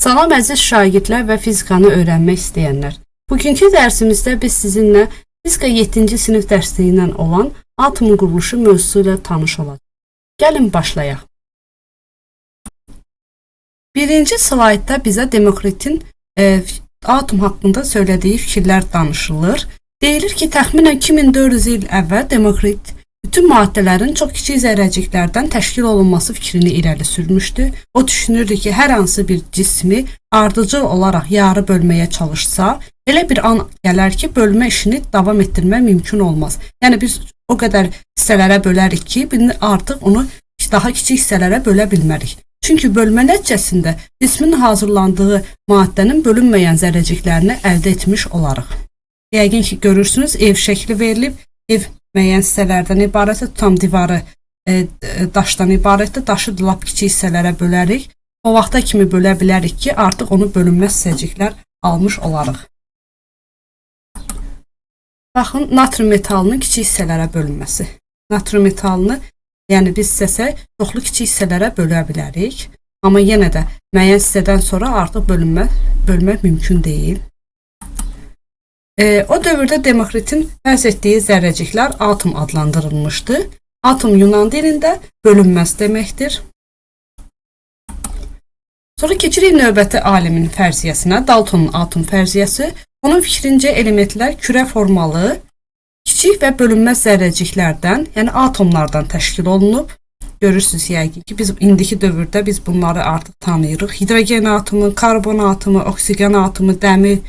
Salam əziz şagirdlər və fizikanı öyrənmək istəyənlər. Bugünkü dərsimizdə biz sizinlə fizika 7-ci sinif dərsliyindən olan atomun quruluşu mövzusu ilə tanış olacağıq. Gəlin başlayaq. Birinci slaydda bizə Demokritin atom haqqında söylədiyi fikirlər danışılır. Deyilir ki, təxminən 2400 il əvvəl Demokrit bütün maddələrin çox kiçik zərrəciklərdən təşkil olunması fikrini irəli sürmüşdü. O düşünürdü ki, hər hansı bir cismi ardıcıl olaraq yarı bölməyə çalışsa, elə bir an gələr ki, bölmə işini davam etdirmək mümkün olmaz. Yəni biz o qədər hissələrə bölərik ki, artıq onu daha kiçik hissələrə bölə bilmərik. Çünki bölmə nəticəsində cismin hazırlandığı maddənin bölünməyən zərrəciklərini əldə etmiş olarıq. Yəqin ki, görürsünüz, ev şəkli verilib, ev müəyyən hissələrdən ibarətdir, tutam divarı daşdan ibarətdir, daşı lap kiçik hissələrə bölərik. O vaxta kimi bölə bilərik ki, artıq onu bölünməz hissəciklər almış olarıq. Baxın, natrium metalının kiçik hissələrə bölünməsi. Natrium metalını, yəni biz istəsək, çoxlu kiçik hissələrə bölə bilərik. Amma yenə də müəyyən hissədən sonra artıq bölmək mümkün deyil. O dövrdə Demokritin fərz etdiyi zərrəciklər atom adlandırılmışdı. Atom Yunan dilində bölünməz deməkdir. Sonra keçirik növbəti alimin fərziyyəsinə, Daltonun atom fərziyyəsi. Onun fikrincə elementlər kürə formalı, kiçik və bölünməz zərrəciklərdən, yəni atomlardan təşkil olunub. Görürsünüz yəqin ki, biz indiki dövrdə biz bunları artıq tanıyırıq. Hidrogen atomu, karbon atomu, oksigen atomu, dəmir,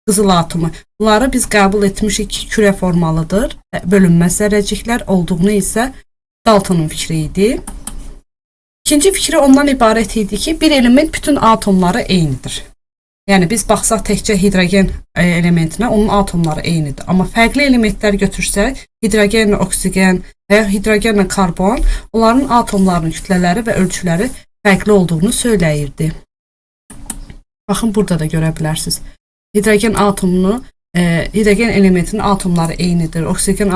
qızıl atomu. Bunları biz qəbul etmişik ki, kürə formalıdır. Bölünməz zərrəciklər olduğunu isə Daltonun fikri idi. İkinci fikri ondan ibarət idi ki, bir element bütün atomları eynidir. Yəni biz baxsaq təkcə hidrogen elementinə, onun atomları eynidir. Amma fərqli elementlər götürsək, hidrogenlə oksigen və ya hidrogenlə karbon, onların atomlarının kütlələri və ölçüləri fərqli olduğunu söyləyirdi. Baxın, burada da görə bilərsiniz. Hidrogen elementinin atomları eynidir. Oksigen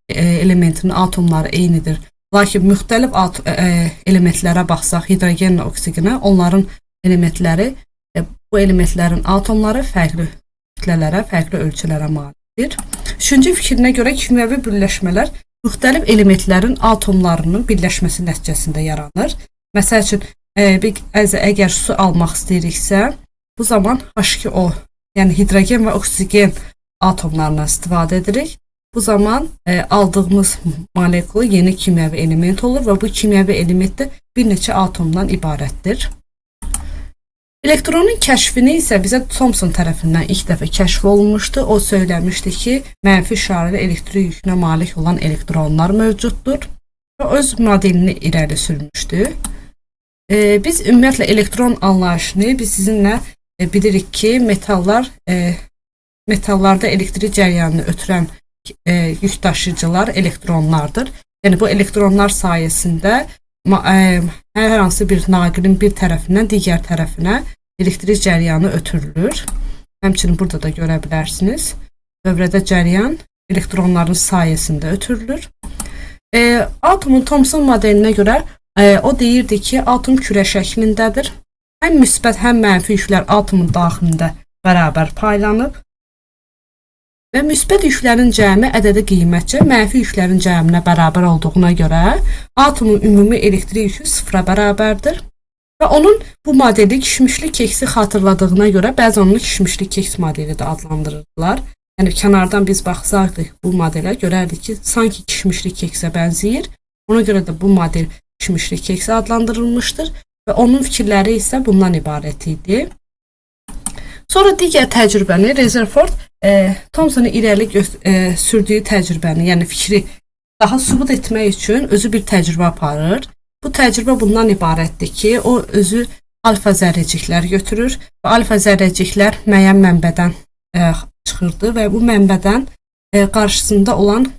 elementinin atomları eynidir. Lakin müxtəlif elementlərə baxsaq, hidrogenlə oksigenə, onların elementləri, bu elementlərin atomları fərqli kütlələrə, fərqli ölçülərə malikdir. Üçüncü fikrinə görə kimyəvi birləşmələr müxtəlif elementlərin atomlarının birləşməsi nəticəsində yaranır. Məsəl üçün, əgər su almaq istəyiriksə, bu zaman H2O, yəni hidrogen və oksigen atomlarından istifadə edirik. Bu zaman aldığımız molekul yeni kimyəvi element olur və bu kimyəvi element də bir neçə atomdan ibarətdir. Elektronun kəşfini isə bizə Thomson tərəfindən ilk dəfə kəşf olunmuşdu. O söyləmişdi ki, mənfi işarəli elektrik yükünə malik olan elektronlar mövcuddur və öz modelini irəli sürmüşdü. Biz ümumiyyətlə elektron anlayışını biz sizinlə bilirik ki, metallarda elektrik cəryanını ötürən yük daşıyıcılar elektronlardır. Yəni bu elektronlar sayəsində hər hansı bir naqilin bir tərəfindən digər tərəfinə elektrik cəryanı ötürülür. Həmçinin burada da görə bilərsiniz. Dövrədə cəryan elektronların sayəsində ötürülür. Atomun Thomson modelinə görə o deyirdi ki, atom kürə şəklindədir. Həm müsbət, həm mənfi yüklər atomun daxilində bərabər paylanıb və müsbət yüklərin cəmi ədədi qiymətcə mənfi yüklərin cəminə bərabər olduğuna görə atomun ümumi elektrik yükü sıfıra bərabərdir və onun bu modeli kişmişli keksi xatırladığına görə bəzən onu kişmişli keks modeli də adlandırırdılar. Yəni kənardan biz baxsaqdıq bu modelə, görərdik ki, sanki kişmişli keksə bənzəyir. Ona görə də bu model kişmişli keks adlandırılmışdır və onun fikirləri isə bundan ibarət idi. Sonra digər təcrübəni Rutherford Thomson'un irəli sürdüyü təcrübəni, yəni fikri daha sübut etmək üçün özü bir təcrübə aparır. Bu təcrübə bundan ibarətdir ki, o özü alfa zərrəciklər götürür və alfa zərrəciklər müəyyən mənbədən çıxırdı və bu mənbədən qarşısında olan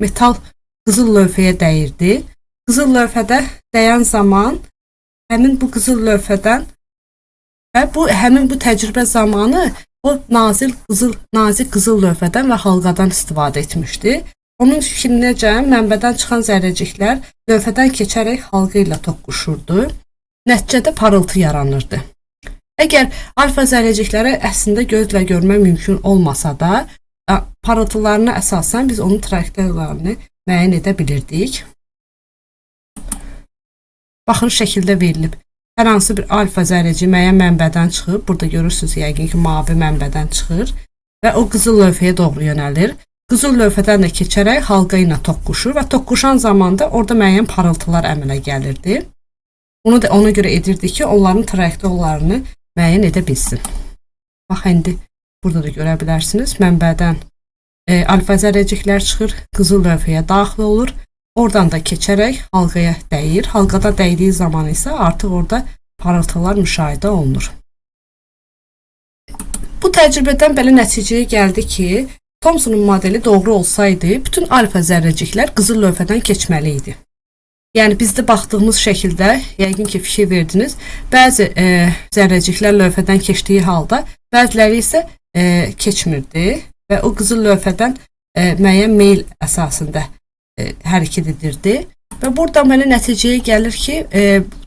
metal qızıl lövhəyə dəyirdi. Qızıl lövhədə dəyən zaman həmin bu qızıl lövhədən və həmin bu təcrübə zamanı o nazik qızıl lövhədən və halqadan istifadə etmişdi. Onun fikrinəcə mənbədən çıxan zərrəciklər lövhədən keçərək halqa ilə toqquşurdu. Nəticədə parıltı yaranırdı. Əgər alfa zərrəcikləri əslində gözlə görmək mümkün olmasa da, parıltılarına əsasən biz onun trayektoriyalarını müəyyən edə bilirdik. Baxın, şəkildə verilib. Hər hansı bir alfa zərrəci müəyyən mənbədən çıxıb, burada görürsünüz yəqin ki, mavi mənbədən çıxır və o qızıl lövhəyə doğru yönəlir. Qızıl lövhədən də keçərək halqa ilə toqquşur və toqquşan zamanda orada müəyyən parıltılar əmələ gəlirdi. Onu da ona görə edirdi ki, onların trayektoriyalarını müəyyən edə bilsin. Bax, indi burada da görə bilərsiniz. Mənbədən alfa zərrəciklər çıxır, qızıl lövhəyə daxil olur. Oradan da keçərək halqaya dəyir. Halqada dəydiyi zaman isə artıq orada parıltılar müşahidə olunur. Bu təcrübədən belə nəticəyə gəldi ki, Thomsonun modeli doğru olsaydı, bütün alfa zərrəciklər qızıl lövhədən keçməli idi. Yəni, bizdə baxdığımız şəkildə, yəqin ki, fikir verdiniz, bəzi zərrəciklər lövhədən keçdiyi halda, bəziləri isə keçmirdi və o qızıl lövhədən müəyyən meyl əsasında hərəkət edirdi. Və burada belə nəticəyə gəlir ki,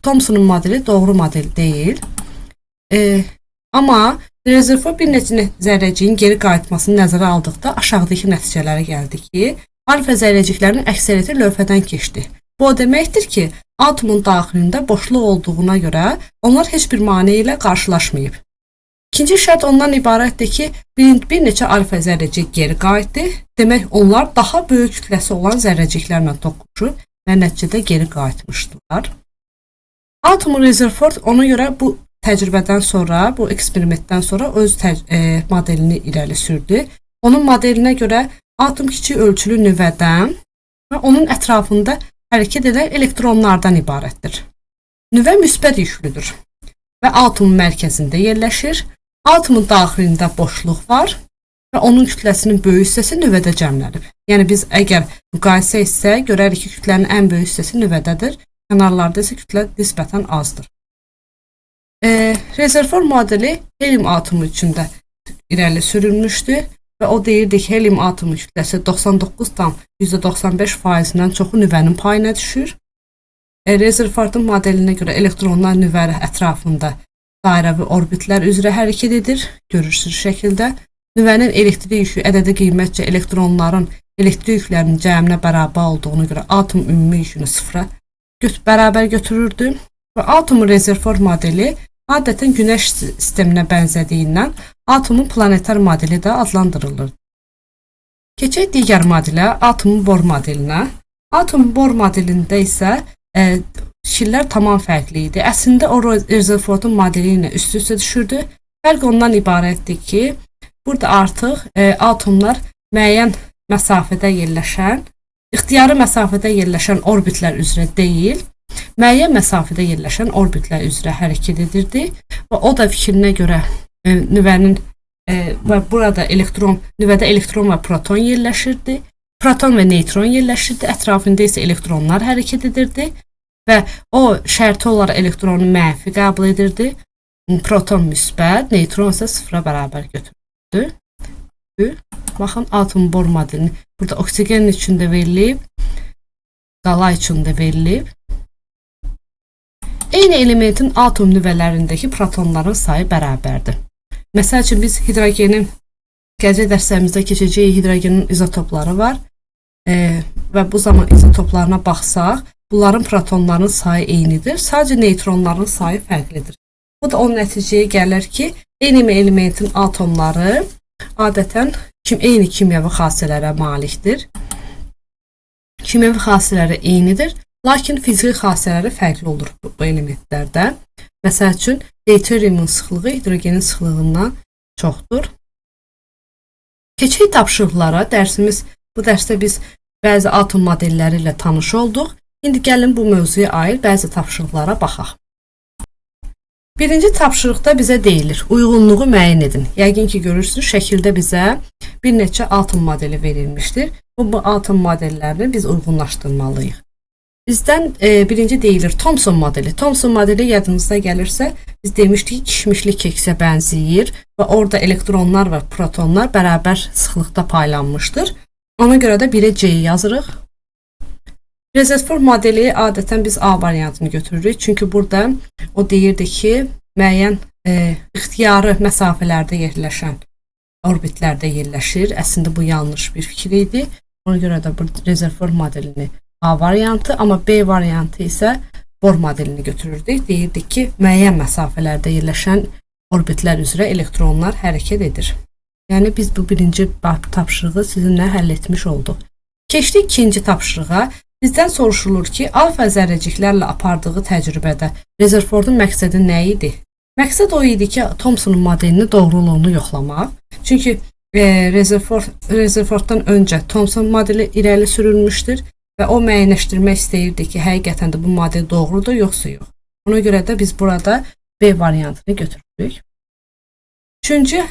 Thomsonun modeli doğru model deyil. Amma Rutherford bir neçə zərrəciyin geri qayıtmasını nəzərə aldıqda aşağıdakı nəticələrə gəldi ki, alfa zərrəciklərinin əksəriyyəti lövhədən keçdi. Bu o deməkdir ki, atomun daxilində boşluq olduğuna görə onlar heç bir maneə ilə qarşılaşmayıb. İkinci şərt ondan ibarətdir ki, bir neçə alfa zərrəcik geri qayıtdı. Demək, onlar daha böyük kütləsi olan zərrəciklərlə toqquşub və nəticədə geri qayıtmışdılar. Atom Rutherford ona görə bu təcrübədən sonra, bu eksperimentdən sonra öz modelini irəli sürdü. Onun modelinə görə atom kiçik ölçülü nüvədən və onun ətrafında hərəkət edən elektronlardan ibarətdir. Nüvə müsbət yüklüdür və atomun mərkəzində yerləşir. Atomun daxilində boşluq var və onun kütləsinin böyük hissəsi nüvədə cəmlənib. Yəni biz əgər müqayisə etsək, görərik ki, kütlənin ən böyük hissəsi nüvədədir, kənarlarda isə kütlə nisbətən azdır. Rutherford modeli helium atomu üçün də irəli sürülmüşdü və o deyirdi ki, helium atomu kütləsi 99,95%-dən çoxu nüvənin payına düşür. Rutherfordun modelinə görə elektronlar nüvə ətrafında dairəvi orbitlər üzrə hərəkət edir. Görürsünüz şəkildə. Nüvənin elektrik yükü ədədi qiymətcə elektronların elektrik yüklərinin cəminə bərabər olduğuna görə atom ümumi yükünü sıfıra bərabər götürürdü. Və atomun Rutherford modeli adətən Günəş sisteminə bənzədiyindən atomun planetar modeli də adlandırılır. Keçək digər modelə, atomun Bohr modelinə. Atomun Bohr modelində isə fikirlər tamam fərqli idi. Əslində o Rutherfordun modeli ilə üst-üstə düşürdü. Fərq ondan ibarətdir ki, burada artıq atomlar müəyyən məsafədə yerləşən, ixtiyari məsafədə yerləşən orbitlər üzrə deyil, müəyyən məsafədə yerləşən orbitlər üzrə hərəkət edirdi və o da fikrinə görə nüvənin və burada nüvədə elektron və proton yerləşirdi. Proton və neytron yerləşirdi, ətrafında isə elektronlar hərəkət edirdi və o şərti olaraq elektronu mənfi qəbul edirdi. Proton müsbət, neytron isə sıfıra bərabər götürüldü. Baxın, atom Bohr modelini burada oksigen üçün də verilib, qala üçün də verilib. Eyni elementin atom nüvələrindəki protonların sayı bərabərdir. Məsəl üçün biz hidrogenin gələcək dərslərimizdə keçəcək hidrogenin izotopları var və bu zaman izotoplarına baxsaq, bunların protonların sayı eynidir, sadəcə neytronların sayı fərqlidir. Bu da o nəticəyə gəlir ki, eyni elementin atomları adətən eyni kimyəvi xassələrə malikdir. Kimyəvi xassələri eynidir, lakin fiziki xassələri fərqli olur bu elementlərdə. Məsəl üçün, deuteriumun sıxlığı hidrogenin sıxlığından çoxdur. Keçək tapşırıqlara. Bu dərsdə biz bəzi atom modelləri ilə tanış olduq. İndi gəlin bu mövzuya aid bəzi tapşırıqlara baxaq. Birinci tapşırıqda bizə deyilir, uyğunluğu müəyyən edin. Yəqin ki, görürsünüz, şəkildə bizə bir neçə atom modeli verilmişdir. Bu atom modellərini biz uyğunlaşdırmalıyıq. Bizdən birinci deyilir Thomson modeli. Thomson modeli yadınızda gəlirsə, biz demişdik ki, kişmişli keksə bənzəyir və orada elektronlar və protonlar bərabər sıxlıqda paylanmışdır. Ona görə də 1-ə C yazırıq. Rutherford modeli adətən biz A variantını götürürük. Çünki burada o deyirdi ki, müəyyən ixtiyari məsafələrdə yerləşən orbitlərdə yerləşir. Əslində bu yanlış bir fikir idi. Ona görə də bu rezervuar modelini A variantı, amma B variantı isə Bohr modelini götürürdük. Deyirdik ki, müəyyən məsafələrdə yerləşən orbitlər üzrə elektronlar hərəkət edir. Yəni biz bu birinci tapşırığı sizinlə həll etmiş olduq. Keçdik ikinci tapşırığa. Bizdən soruşulur ki, alfa zərrəciklərlə apardığı təcrübədə Rezerfordun məqsədi nə idi? Məqsəd o idi ki, Thomsonun modelinin doğruluğunu yoxlamaq. Çünki Rezerforddan öncə Thomson modeli irəli sürülmüşdür və o müəyyənləşdirmək istəyirdi ki, həqiqətən də bu model doğrudur, yoxsa yox. Ona görə də biz burada B variantını götürürük. Üçüncü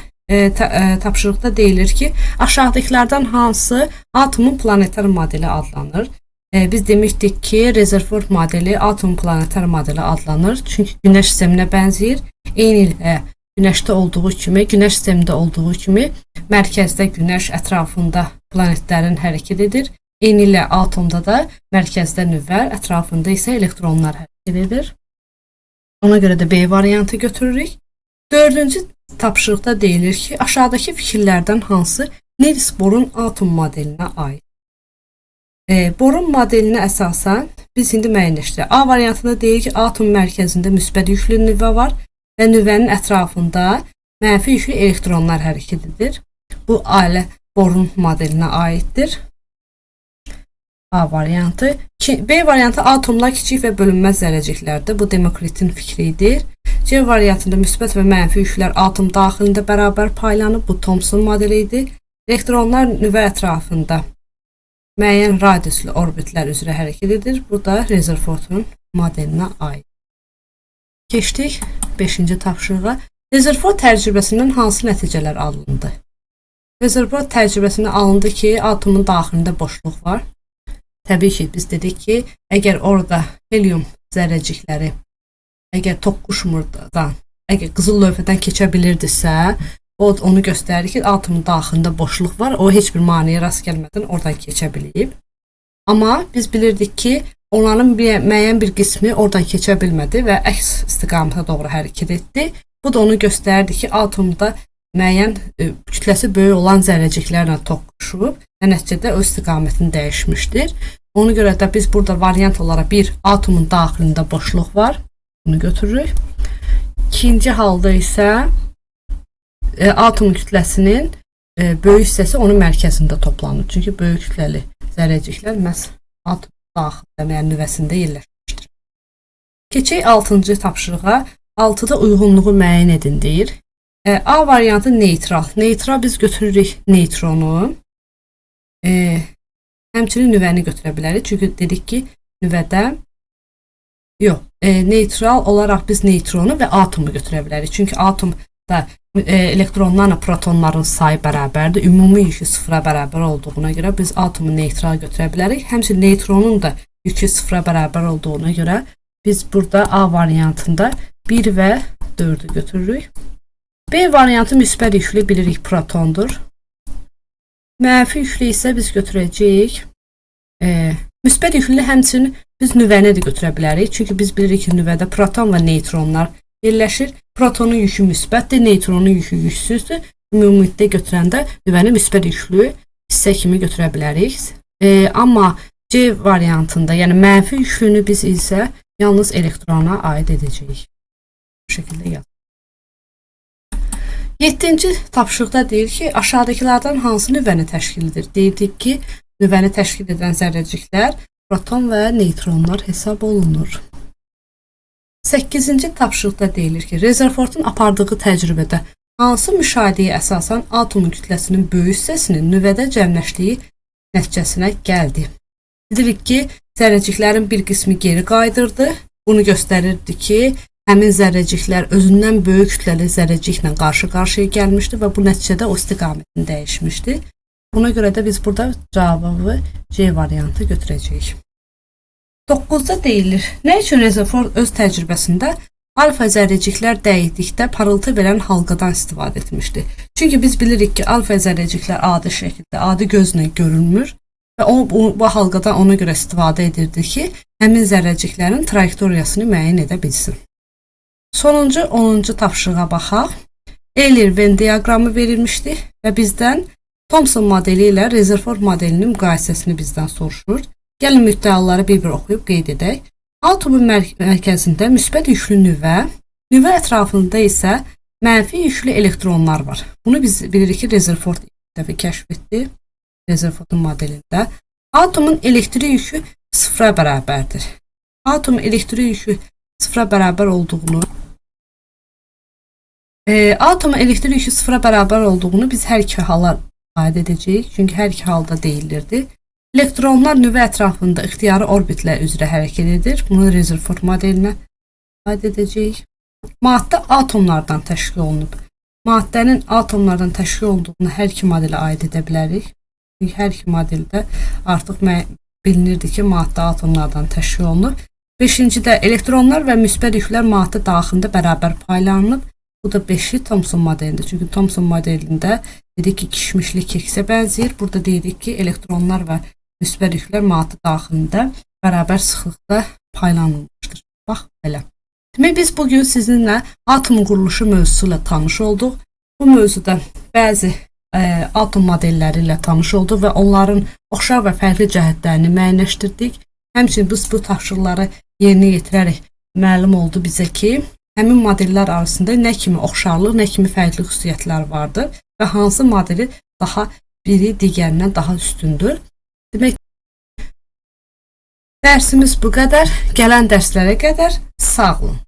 tapşırıqda deyilir ki, aşağıdakilərdən hansı atomun planetar modeli adlanır? Biz demişdik ki, rezervuar modeli atomun planetar modeli adlanır. Çünki Günəş sisteminə bənzəyir. Eyni ilə Günəşdə olduğu kimi, Günəş sistemində olduğu kimi mərkəzdə Günəş ətrafında planetlərin hərəkət edir. Eyni ilə atomda da mərkəzdə nüvə, ətrafında isə elektronlar hərəkət edir. Ona görə də B variantı götürürük. Dördüncü tapşırıqda deyilir ki, aşağıdakı fikirlərdən hansı Niels Bohr'un atom modelinə aid? Bohr'un modelinə əsasən biz indi müəyyənləşdirək. A variantında deyir ki, atom mərkəzində müsbət yüklü nüvə var və nüvənin ətrafında mənfi yüklü elektronlar hərəkət edir. Bu ailə Bohr'un modelinə aiddir. A variantı. B variantı atomlar kiçik və bölünməz zərrəciklərdir. Bu Demokritin fikridir. C variantında müsbət və mənfi yüklər atom daxilində bərabər paylanıb. Bu Thomson modeli idi. Elektronlar nüvə ətrafında müəyyən radiuslu orbitlər üzrə hərəkət edir. Bu da Rezerfordun modelinə aid. Keçdik 5-ci tapşırığa. Rezervor təcrübəsindən hansı nəticələr alındı? Rezervor təcrübəsindən alındı ki, atomun daxilində boşluq var. Təbii ki, biz dedik ki, əgər orada helium zərrəcikləri əgər toqquşmurdan, əgər qızıl lövhədən keçə bilirdisə, o onu göstərir ki, atomun daxilində boşluq var. O heç bir maneəyə rast gəlmədən oradan keçə bilib. Amma biz bilirdik ki, onların müəyyən bir qismi oradan keçə bilmədi və əks istiqamətə doğru hərəkət etdi. Bu da onu göstərdi ki, atomda müəyyən kütləsi böyük olan zərrəciklərlə toqquşub və nəticədə o istiqamətini dəyişmişdir. Ona görə də biz burada variant olaraq bir atomun daxilində boşluq var. Bunu götürürük. İkinci halda isə atom kütləsinin böyük hissəsi onun mərkəzində toplanır. Çünki böyük kütləli zərrəciklər məhz atom daxilində, yəni nüvəsində yerləşmişdir. Keçək 6-cı tapşırığa. 6-da uyğunluğu müəyyən edin deyir. A variantı neytral. Neytral biz götürürük neytronu. Həmçinin nüvəni götürə bilərik. Çünki dedik ki, nüvədə yox, neytral olaraq biz neytronu və atomu götürə bilərik. Çünki atomda elektronlarla protonların sayı bərabərdir. Ümumi yükü sıfıra bərabər olduğuna görə biz atomu neytral götürə bilərik. Həmçinin neytronun da yükü sıfıra bərabər olduğuna görə biz burada A variantında 1 və 4'ü götürürük. B variantı müsbət yüklü bilirik protondur. Mənfi yüklü isə biz götürəcəyik. Müsbət yüklü həmçinin biz nüvəni də götürə bilərik. Çünki biz bilirik ki, nüvədə proton və neytronlar yerləşir. Protonun yükü müsbətdir, neytronun yükü yüksüzdür. Ümumilikdə götürəndə nüvəni müsbət yüklü hissə kimi götürə bilərik. Amma C variantında, yəni mənfi yüklünü biz isə yalnız elektrona aid edəcəyik. Bu şəkildə yazılır. 7-ci tapşırıqda deyir ki, aşağıdakilərdən hansı nüvəni təşkil edir? Deyirdik ki, nüvəni təşkil edən zərrəciklər proton və neytronlar hesab olunur. 8-ci tapşırıqda deyilir ki, Rezerfordun apardığı təcrübədə hansı müşahidəyə əsasən atomun kütləsinin böyük hissəsinin nüvədə cəmləşdiyi nəticəsinə gəldi? Deyirik ki, zərrəciklərin bir qismi geri qaydırdı. Bunu göstərirdi ki, həmin zərrəciklər özündən böyük kütləli zərrəciklə qarşı-qarşıya gəlmişdi və bu nəticədə o istiqamətini dəyişmişdi. Buna görə də biz burada cavabı C variantı götürəcəyik. 9-da deyilir, nə üçün Rezerford öz təcrübəsində alfa zərrəciklər dəydikdə parıltı verən halqadan istifadə etmişdi? Çünki biz bilirik ki, alfa zərrəciklər adi şəkildə, adi gözlə görünmür və bu halqadan ona görə istifadə edirdi ki, həmin zərrəciklərin trayektoriyasını müəyyən edə bilsin. Sonuncu 10-cu tapşırığa baxaq. Euler-Venn diaqramı verilmişdi və bizdən Thomson modeli ilə Rutherford modelinin müqayisəsini bizdən soruşur. Gəlin müddəaları bir-bir oxuyub qeyd edək. Atomun mərkəzində müsbət yüklü nüvə, nüvə ətrafında isə mənfi yüklü elektronlar var. Bunu biz bilirik ki, Rutherford ilk dəfə kəşf etdi. Rutherfordun modelində. Atomun elektrik yükü sıfıra bərabərdir. Atomun elektrik yükü sıfıra bərabər olduğunu biz hər iki hala aid edəcəyik. Çünki hər iki halda deyilirdi. Elektronlar nüvə ətrafında ixtiyari orbitlər üzrə hərəkət edir. Bunu Rutherford modelinə aid edəcəyik. Maddə atomlardan təşkil olunub. Maddənin atomlardan təşkil olduğunu hər iki modelə aid edə bilərik. Çünki hər iki modeldə artıq bilinirdi ki, maddə atomlardan təşkil olunub. 5-cidə elektronlar və müsbət yüklər maddə daxilində bərabər paylanıb. Bu da 5-ci Thomson modelində. Çünki Thomson modelində dedik ki, kişmişlik keksə bənzəyir. Burada dedik ki, elektronlar və müsbət yüklər maddə daxilində bərabər sıxlıqda paylanılmışdır. Bax belə. Demək, biz bugün sizinlə atom quruluşu mövzusu ilə tanış olduq. Bu mövzuda bəzi atom modelləri ilə tanış olduq və onların oxşar və fərqli cəhətlərini müəyyənləşdirdik. Həmçinin biz bu tapşırıqları yerinə yetirərək məlum oldu bizə ki, həmin modellər arasında nə kimi oxşarlıq, nə kimi fərqli xüsusiyyətlər vardır və hansı modeli biri digərindən daha üstündür. Demək, dərsimiz bu qədər. Gələn dərslərə qədər sağ olun.